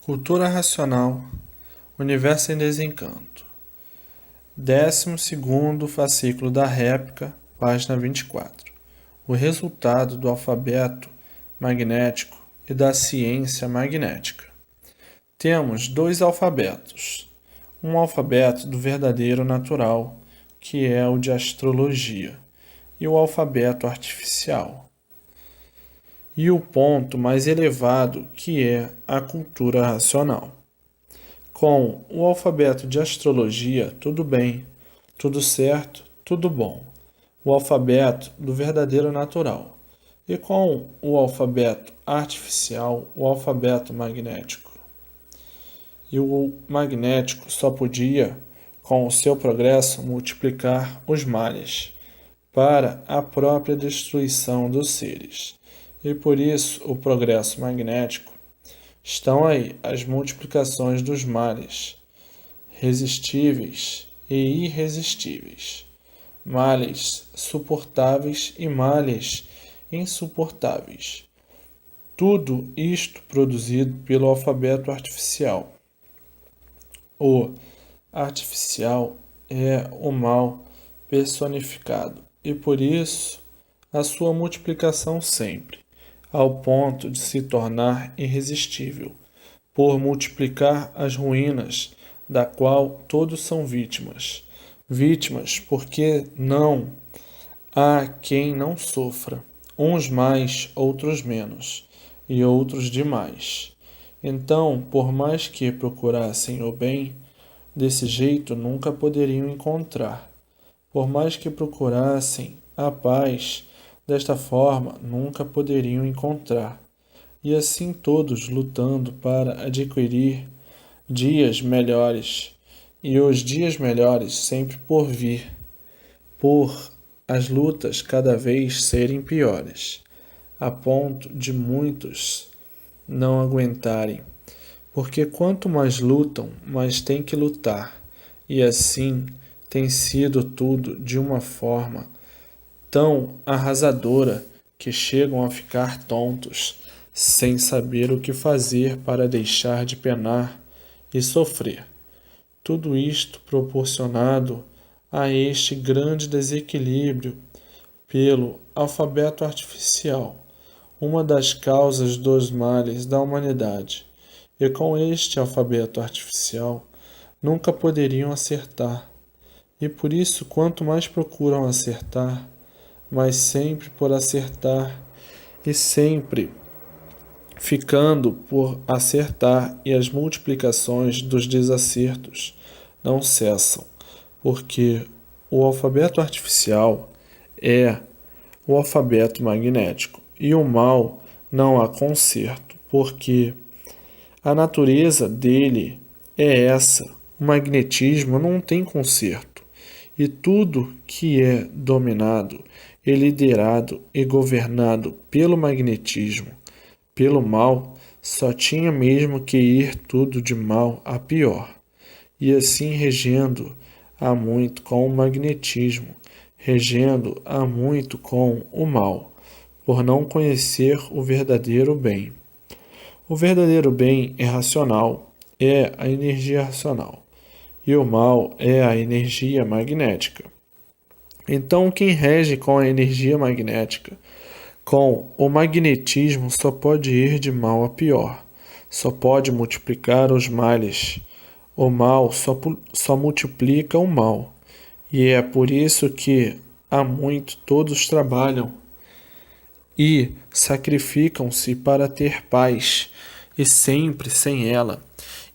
Cultura racional, universo em desencanto. 12º fascículo da réplica, página 24. O resultado do alfabeto magnético e da ciência magnética. Temos dois alfabetos. Um alfabeto do verdadeiro natural, que é o de astrologia, e o alfabeto artificial. E o ponto mais elevado, que é a cultura racional. Com o alfabeto de astrologia, tudo bem, tudo certo, tudo bom. O alfabeto do verdadeiro natural. E com o alfabeto artificial, o alfabeto magnético. E o magnético só podia, com o seu progresso, multiplicar os males para a própria destruição dos seres. E por isso o progresso magnético estão aí as multiplicações dos males, resistíveis e irresistíveis, males suportáveis e males insuportáveis. Tudo isto produzido pelo alfabeto artificial. O artificial é o mal personificado e por isso a sua multiplicação sempre, ao ponto de se tornar irresistível, por multiplicar as ruínas, da qual todos são vítimas. Vítimas porque não há quem não sofra, uns mais, outros menos, e outros demais. Então, por mais que procurassem o bem, desse jeito nunca poderiam encontrar. Por mais que procurassem a paz, desta forma nunca poderiam encontrar. E assim todos lutando para adquirir dias melhores, e os dias melhores sempre por vir, por as lutas cada vez serem piores, a ponto de muitos não aguentarem, porque quanto mais lutam, mais têm que lutar, e assim tem sido tudo de uma forma tão arrasadora que chegam a ficar tontos, sem saber o que fazer para deixar de penar e sofrer. Tudo isto proporcionado a este grande desequilíbrio pelo alfabeto artificial, uma das causas dos males da humanidade. E com este alfabeto artificial nunca poderiam acertar. E por isso, quanto mais procuram acertar, mas sempre por acertar e sempre ficando por acertar, e as multiplicações dos desacertos não cessam, porque o alfabeto artificial é o alfabeto magnético e o mal não há conserto, porque a natureza dele é essa. O magnetismo não tem conserto, e tudo que é dominado e liderado e governado pelo magnetismo, pelo mal, só tinha mesmo que ir tudo de mal a pior, e assim regendo há muito com o magnetismo, regendo há muito com o mal, por não conhecer o verdadeiro bem. O verdadeiro bem é racional, é a energia racional, e o mal é a energia magnética. Então, quem rege com a energia magnética, com o magnetismo, só pode ir de mal a pior, só pode multiplicar os males. O mal só multiplica o mal, e é por isso que há muito todos trabalham e sacrificam-se para ter paz, e sempre sem ela,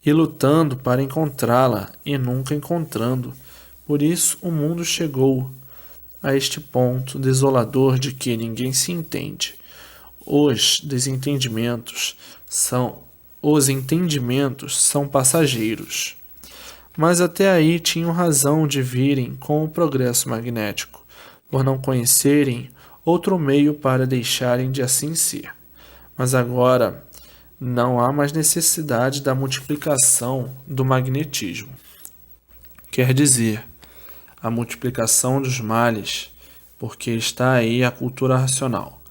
e lutando para encontrá-la e nunca encontrando. Por isso o mundo chegou a este ponto desolador de que ninguém se entende. Os entendimentos são passageiros. Mas até aí tinham razão de virem com o progresso magnético, por não conhecerem outro meio para deixarem de assim ser. Mas agora não há mais necessidade da multiplicação do magnetismo. Quer dizer, a multiplicação dos males, porque está aí a cultura racional,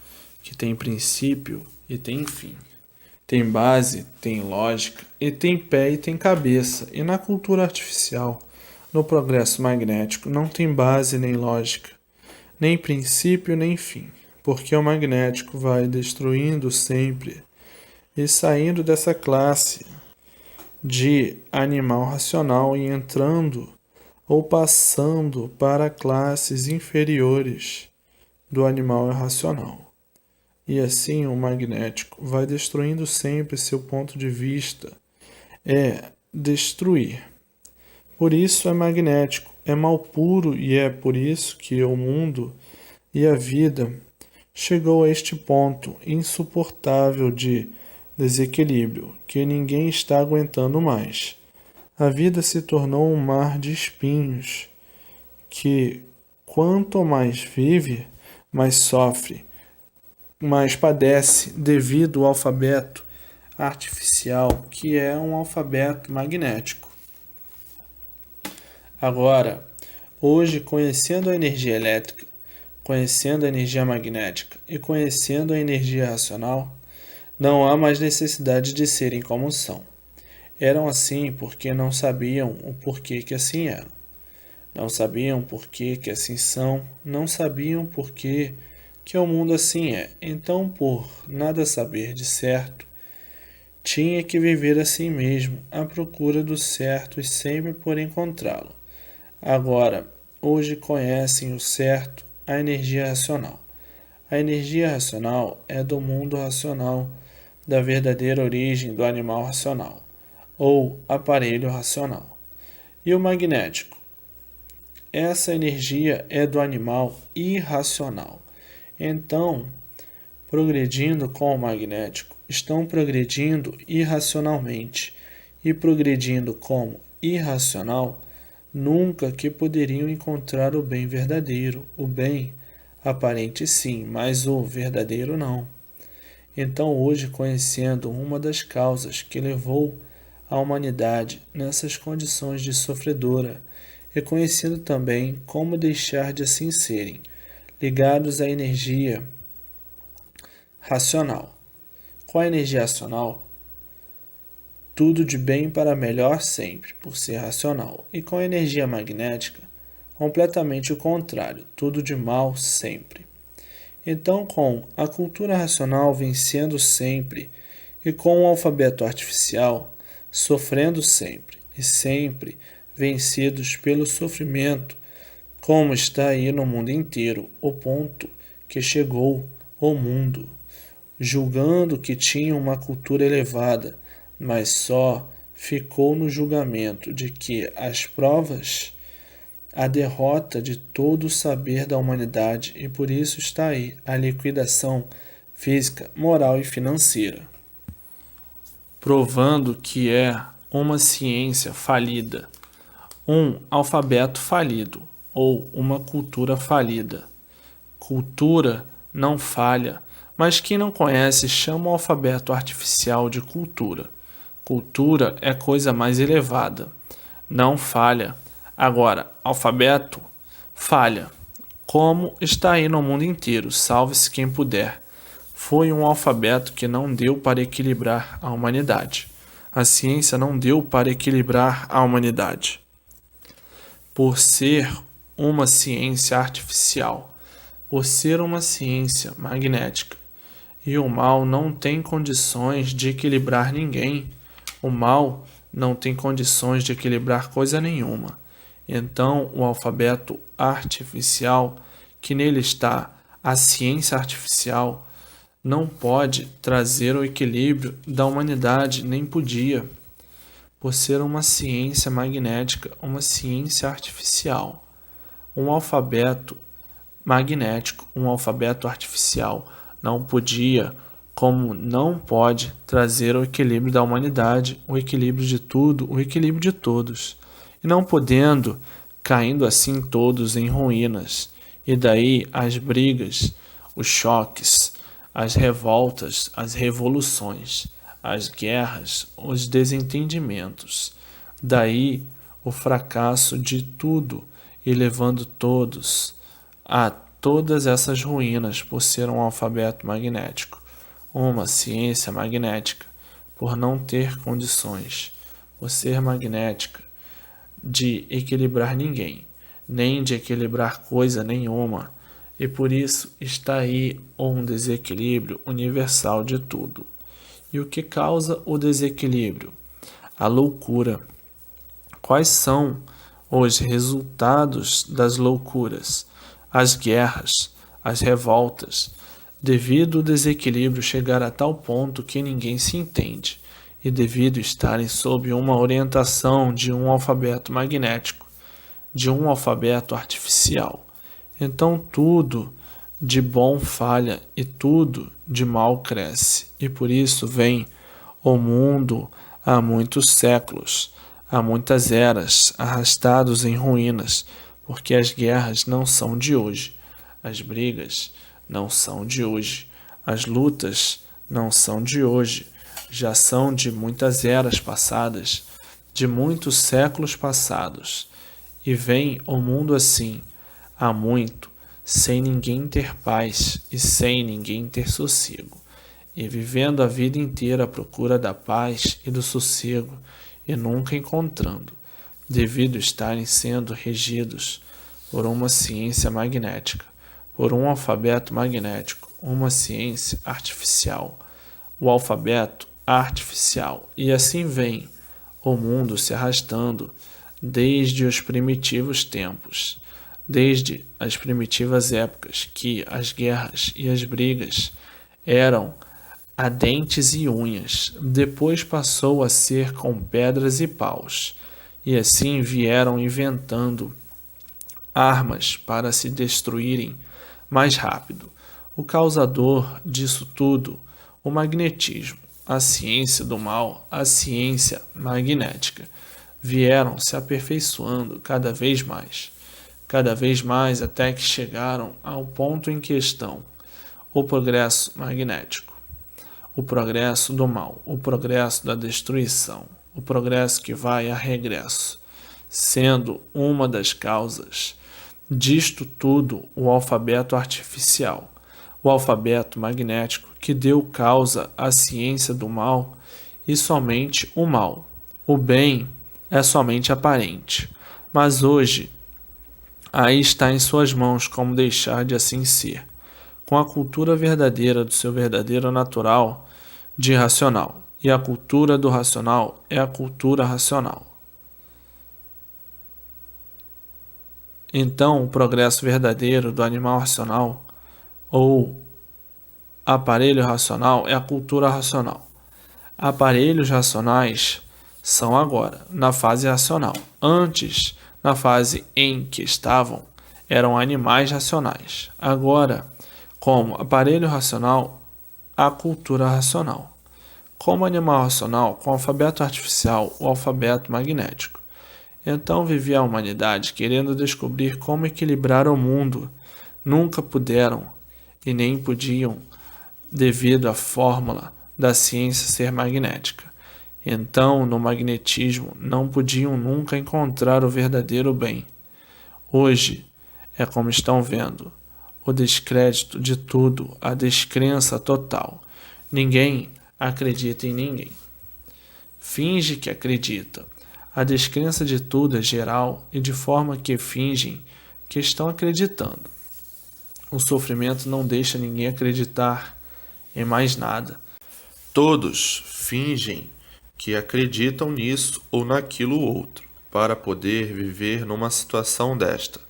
que tem princípio e tem fim. Tem base, tem lógica, e tem pé e tem cabeça. E na cultura artificial, no progresso magnético, não tem base nem lógica, nem princípio nem fim, porque o magnético vai destruindo sempre e saindo dessa classe de animal racional e entrando ou passando para classes inferiores do animal irracional. E assim o magnético vai destruindo sempre seu ponto de vista, é destruir. Por isso é magnético, é mal puro e é por isso que o mundo e a vida chegou a este ponto insuportável de desequilíbrio que ninguém está aguentando mais. A vida se tornou um mar de espinhos que, quanto mais vive, mais sofre, mais padece devido ao alfabeto artificial, que é um alfabeto magnético. Agora, hoje, conhecendo a energia elétrica, conhecendo a energia magnética e conhecendo a energia racional, não há mais necessidade de serem como são. Eram assim porque não sabiam o porquê que assim eram. Não sabiam porquê que assim são, não sabiam porquê que o mundo assim é. Então, por nada saber de certo, tinha que viver assim mesmo, à procura do certo e sempre por encontrá-lo. Agora, hoje conhecem o certo, a energia racional. A energia racional é do mundo racional, da verdadeira origem do animal racional, ou aparelho racional. E o magnético? Essa energia é do animal irracional. Então, progredindo com o magnético, estão progredindo irracionalmente, e progredindo como irracional, nunca que poderiam encontrar o bem verdadeiro, o bem aparente sim, mas o verdadeiro não. Então, hoje, conhecendo uma das causas que levou a humanidade nessas condições de sofredora, e conhecendo também como deixar de assim serem, ligados à energia racional. Com a energia racional, tudo de bem para melhor sempre, por ser racional. E com a energia magnética, completamente o contrário, tudo de mal sempre. Então, com a cultura racional vencendo sempre e com o alfabeto artificial sofrendo sempre e sempre vencidos pelo sofrimento, como está aí no mundo inteiro, o ponto que chegou o mundo, julgando que tinha uma cultura elevada, mas só ficou no julgamento de que as provas a derrota de todo o saber da humanidade e por isso está aí a liquidação física, moral e financeira, provando que é uma ciência falida, um alfabeto falido ou uma cultura falida. Cultura não falha, mas quem não conhece chama o alfabeto artificial de cultura. Cultura é coisa mais elevada, não falha. Agora, alfabeto falha, como está aí no mundo inteiro, salve-se quem puder. Foi um alfabeto que não deu para equilibrar a humanidade. A ciência não deu para equilibrar a humanidade. Por ser uma ciência artificial, por ser uma ciência magnética, e o mal não tem condições de equilibrar ninguém. O mal não tem condições de equilibrar coisa nenhuma. Então, o alfabeto artificial, que nele está a ciência artificial, não pode trazer o equilíbrio da humanidade, nem podia, por ser uma ciência magnética, uma ciência artificial. Um alfabeto magnético, um alfabeto artificial, não podia, como não pode, trazer o equilíbrio da humanidade, o equilíbrio de tudo, o equilíbrio de todos. E não podendo, caindo assim todos em ruínas. E daí as brigas, os choques, as revoltas, as revoluções, as guerras, os desentendimentos. Daí o fracasso de tudo e levando todos a todas essas ruínas por ser um alfabeto magnético, uma ciência magnética, por não ter condições, por ser magnética, de equilibrar ninguém, nem de equilibrar coisa nenhuma, e por isso está aí um desequilíbrio universal de tudo. E o que causa o desequilíbrio? A loucura. Quais são os resultados das loucuras? As guerras, as revoltas, devido o desequilíbrio chegar a tal ponto que ninguém se entende, e devido estarem sob uma orientação de um alfabeto magnético, de um alfabeto artificial. Então tudo de bom falha e tudo de mal cresce, e por isso vem o mundo há muitos séculos, há muitas eras, arrastados em ruínas, porque as guerras não são de hoje, as brigas não são de hoje, as lutas não são de hoje, já são de muitas eras passadas, de muitos séculos passados, e vem o mundo assim, há muito, sem ninguém ter paz e sem ninguém ter sossego, e vivendo a vida inteira à procura da paz e do sossego, e nunca encontrando, devido estarem sendo regidos por uma ciência magnética, por um alfabeto magnético, uma ciência artificial, o alfabeto artificial, e assim vem o mundo se arrastando desde os primitivos tempos, desde as primitivas épocas que as guerras e as brigas eram a dentes e unhas, depois passou a ser com pedras e paus, e assim vieram inventando armas para se destruírem mais rápido. O causador disso tudo, o magnetismo, a ciência do mal, a ciência magnética, vieram se aperfeiçoando cada vez mais até que chegaram ao ponto em questão, o progresso magnético, o progresso do mal, o progresso da destruição, o progresso que vai a regresso, sendo uma das causas disto tudo o alfabeto artificial, o alfabeto magnético que deu causa à ciência do mal e somente o mal. O bem é somente aparente, mas hoje aí está em suas mãos como deixar de assim ser, com a cultura verdadeira do seu verdadeiro natural de racional. E a cultura do racional é a cultura racional. Então, o progresso verdadeiro do animal racional ou aparelho racional é a cultura racional. Aparelhos racionais são agora na fase racional. Antes, na fase em que estavam, eram animais racionais. Agora, como aparelho racional, a cultura racional. Como animal racional, com o alfabeto artificial, o alfabeto magnético. Então vivia a humanidade querendo descobrir como equilibrar o mundo. Nunca puderam e nem podiam, devido à fórmula da ciência ser magnética. Então, no magnetismo, não podiam nunca encontrar o verdadeiro bem. Hoje, é como estão vendo, o descrédito de tudo, a descrença total. Ninguém acredita em ninguém. Finge que acredita. A descrença de tudo é geral e de forma que fingem que estão acreditando. O sofrimento não deixa ninguém acreditar em mais nada. Todos fingem que acreditam nisso ou naquilo outro, para poder viver numa situação desta.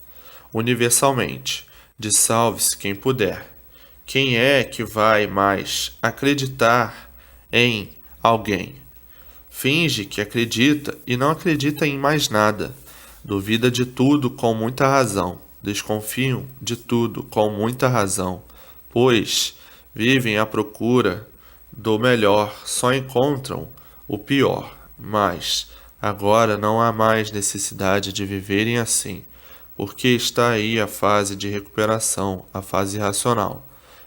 Universalmente, de salve-se quem puder. Quem é que vai mais acreditar em alguém? Finge que acredita e não acredita em mais nada. Duvida de tudo com muita razão. Desconfiam de tudo com muita razão, pois vivem à procura do melhor, só encontram o pior. Mas agora não há mais necessidade de viverem assim, porque está aí a fase de recuperação, a fase racional.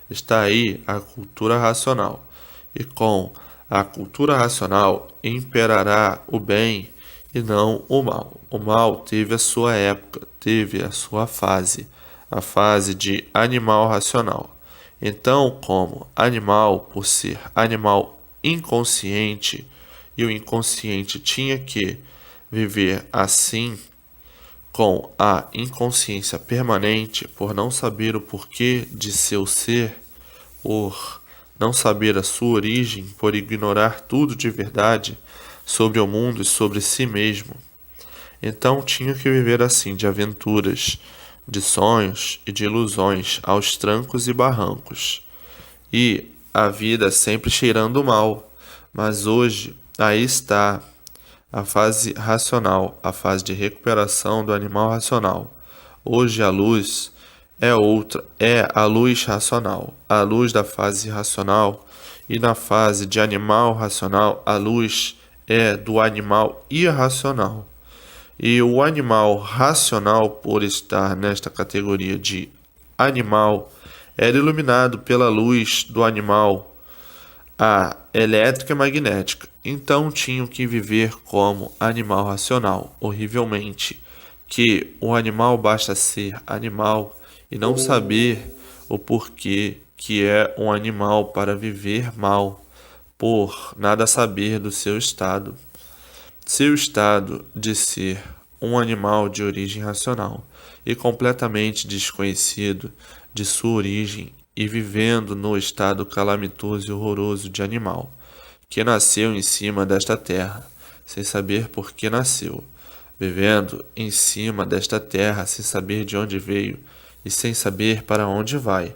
Está aí a cultura racional. E com a cultura racional imperará o bem e não o mal. O mal teve a sua época, teve a sua fase, a fase de animal racional. Então, como animal, por ser animal inconsciente, e o inconsciente tinha que viver assim, com a inconsciência permanente, por não saber o porquê de seu ser, por não saber a sua origem, por ignorar tudo de verdade sobre o mundo e sobre si mesmo. Então tinha que viver assim, de aventuras, de sonhos e de ilusões, aos trancos e barrancos. E a vida sempre cheirando mal. Mas hoje, aí está a fase racional, a fase de recuperação do animal racional. Hoje a luz é outra, é a luz racional, a luz da fase racional, e na fase de animal racional, a luz é do animal irracional. E o animal racional, por estar nesta categoria de animal, era iluminado pela luz do animal, a elétrica e magnética. Então tinham que viver como animal racional, horrivelmente, que o animal basta ser animal e não saber o porquê que é um animal para viver mal, por nada saber do seu estado. Seu estado de ser um animal de origem racional e completamente desconhecido de sua origem e vivendo no estado calamitoso e horroroso de animal, que nasceu em cima desta terra, sem saber por que nasceu, vivendo em cima desta terra sem saber de onde veio e sem saber para onde vai.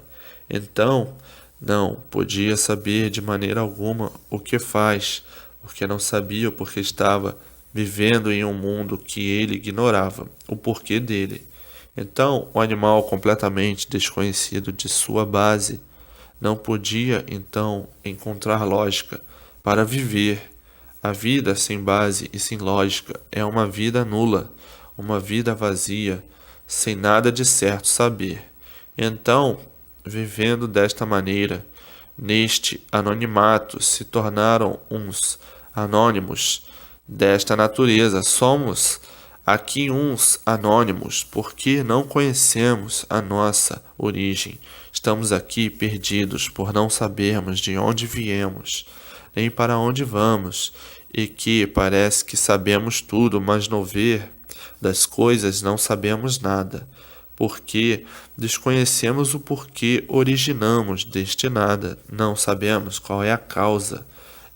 Então, não podia saber de maneira alguma o que faz, porque não sabia porque estava vivendo em um mundo que ele ignorava o porquê dele. Então, o animal completamente desconhecido de sua base não podia então encontrar lógica para viver. A vida sem base e sem lógica é uma vida nula, uma vida vazia, sem nada de certo saber. Então, vivendo desta maneira, neste anonimato, se tornaram uns anônimos desta natureza. Somos aqui uns anônimos porque não conhecemos a nossa origem. Estamos aqui perdidos por não sabermos de onde viemos, nem para onde vamos, e que parece que sabemos tudo, mas no ver das coisas não sabemos nada, porque desconhecemos o porquê originamos deste nada, não sabemos qual é a causa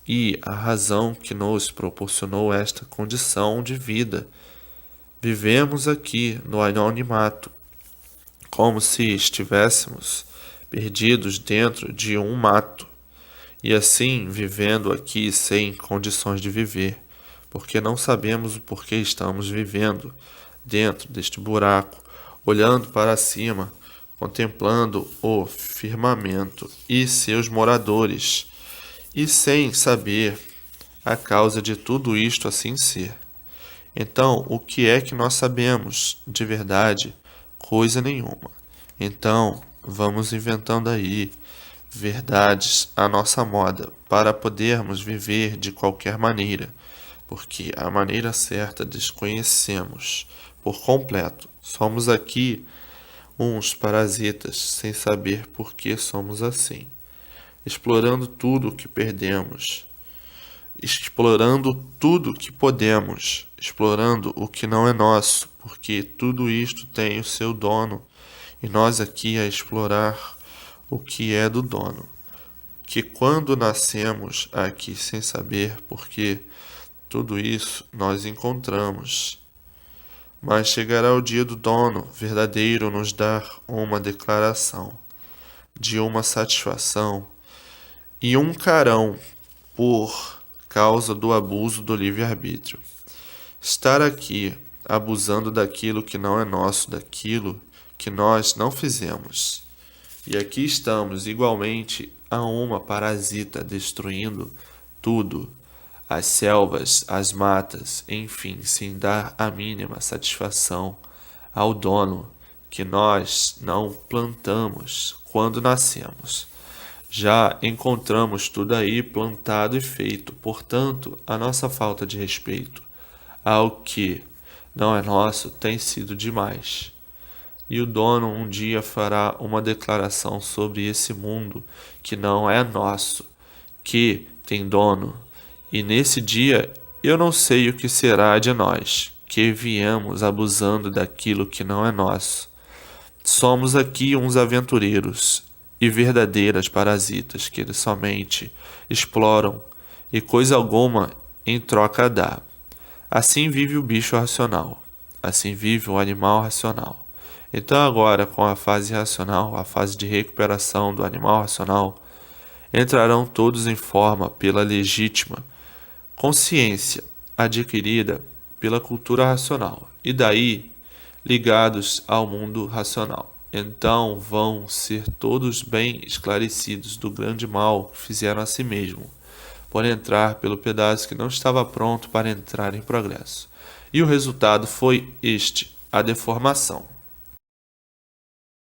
e a razão que nos proporcionou esta condição de vida. Vivemos aqui no anonimato, como se estivéssemos perdidos dentro de um mato, e assim vivendo aqui sem condições de viver, porque não sabemos o porquê estamos vivendo dentro deste buraco, olhando para cima, contemplando o firmamento e seus moradores, e sem saber a causa de tudo isto assim ser. Então, o que é que nós sabemos de verdade? Coisa nenhuma. Então, vamos inventando aí verdades à nossa moda para podermos viver de qualquer maneira, porque a maneira certa desconhecemos por completo. Somos aqui uns parasitas sem saber por que somos assim, explorando tudo o que perdemos, explorando tudo que podemos, explorando o que não é nosso, porque tudo isto tem o seu dono, e nós aqui a explorar o que é do dono. Que quando nascemos aqui sem saber porque tudo isso nós encontramos, mas chegará o dia do dono verdadeiro nos dar uma declaração de uma satisfação e um carão por causa do abuso do livre-arbítrio. Estar aqui abusando daquilo que não é nosso, daquilo que nós não fizemos. E aqui estamos igualmente a uma parasita destruindo tudo, as selvas, as matas, enfim, sem dar a mínima satisfação ao dono que nós não plantamos quando nascemos. Já encontramos tudo aí plantado e feito, portanto, a nossa falta de respeito ao que não é nosso tem sido demais. E o dono um dia fará uma declaração sobre esse mundo que não é nosso, que tem dono, e nesse dia eu não sei o que será de nós, que viemos abusando daquilo que não é nosso. Somos aqui uns aventureiros e verdadeiras parasitas que eles somente exploram e coisa alguma em troca dá. Assim vive o bicho racional, assim vive o animal racional. Então agora, com a fase racional, a fase de recuperação do animal racional, entrarão todos em forma pela legítima consciência adquirida pela cultura racional, e daí ligados ao mundo racional. Então vão ser todos bem esclarecidos do grande mal que fizeram a si mesmo, por entrar pelo pedaço que não estava pronto para entrar em progresso. E o resultado foi este, a deformação.